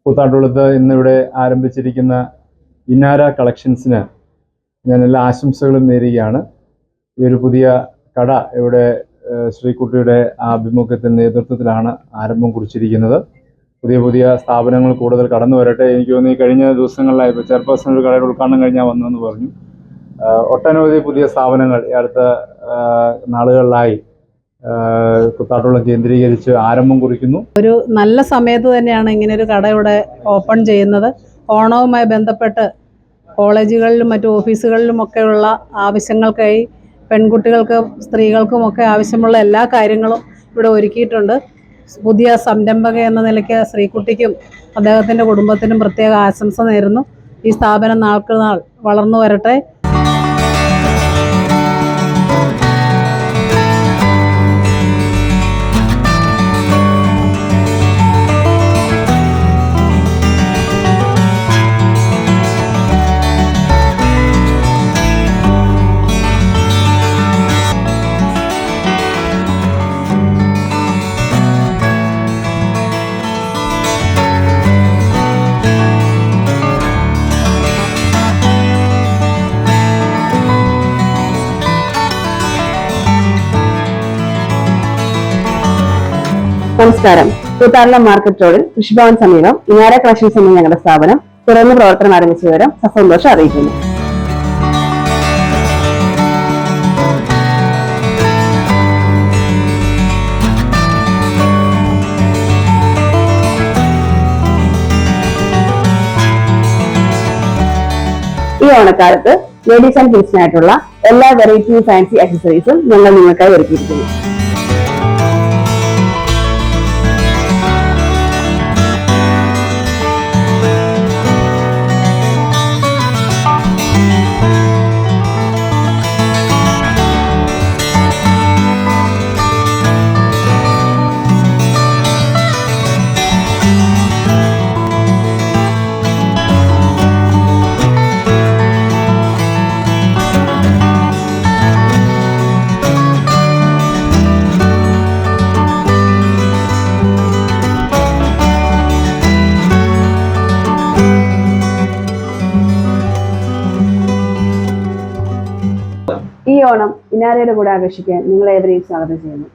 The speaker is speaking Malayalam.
കൂത്താട്ടുകുളത്ത് ഇന്നിവിടെ ആരംഭിച്ചിരിക്കുന്ന ഇനാര കളക്ഷൻസിന് ഞാൻ എല്ലാ ആശംസകളും നേരുകയാണ്. ഈ ഒരു പുതിയ കട ഇവിടെ ശ്രീകുട്ടിയുടെ ആഭിമുഖ്യത്തിൻ്റെ നേതൃത്വത്തിലാണ് ആരംഭം കുറിച്ചിരിക്കുന്നത്. പുതിയ പുതിയ സ്ഥാപനങ്ങൾ കൂടുതൽ കടന്നു വരട്ടെ. എനിക്ക് തോന്നുന്നു ഈ കഴിഞ്ഞ ദിവസങ്ങളിലായി ഇപ്പോൾ ചെയർപേഴ്സൺ ഒരു കടയുടെ ഉദ്ഘാടനം കഴിഞ്ഞാൽ വന്നെന്ന് പറഞ്ഞു. ഒട്ടനവധി പുതിയ സ്ഥാപനങ്ങൾ ഈ അടുത്ത നാളുകളിലായി കൂത്താട്ടുകുളം കേന്ദ്രീകരിച്ച് ആരംഭം കുറിക്കുന്നു. ഒരു നല്ല സമയത്ത് തന്നെയാണ് ഇങ്ങനെ ഒരു കട ഇവിടെ ഓപ്പൺ ചെയ്യുന്നത്. ഓണവുമായി ബന്ധപ്പെട്ട് കോളേജുകളിലും മറ്റു ഓഫീസുകളിലുമൊക്കെയുള്ള ആവശ്യങ്ങൾക്കായി പെൺകുട്ടികൾക്കും സ്ത്രീകൾക്കുമൊക്കെ ആവശ്യമുള്ള എല്ലാ കാര്യങ്ങളും ഇവിടെ ഒരുക്കിയിട്ടുണ്ട്. പുതിയ സംരംഭക എന്ന നിലയ്ക്ക് ശ്രീകുട്ടിക്കും അദ്ദേഹത്തിൻ്റെ കുടുംബത്തിനും പ്രത്യേക ആശംസ നേരുന്നു. ഈ സ്ഥാപനം നാൾക്ക് നാൾ വളർന്നു വരട്ടെ. നമസ്കാരം. കൂത്താട്ടുകുളം മാർക്കറ്റ് റോഡിൽ കൃഷിഭവൻ സമീപം ഇനാര കളക്ഷൻസ് എന്ന ഞങ്ങളുടെ സ്ഥാപനം തുറന്ന് പ്രവർത്തനം ആരംഭിച്ച വിവരം സസന്തോഷം അറിയിക്കുന്നു. ഈ ഓണക്കാലത്ത് ലേഡീസ് ആൻഡ് കിഡ്സിനായിട്ടുള്ള എല്ലാ വെറൈറ്റി ഫാൻസി ആക്സസറീസും ഞങ്ങൾ നിങ്ങൾക്കായി ഒരുക്കിയിരിക്കുന്നു. ഈ ഓണം ഇനാരയുടെ കൂടെ ആഘോഷിക്കാൻ നിങ്ങളേവരെയും സ്വാഗതം ചെയ്യുന്നു.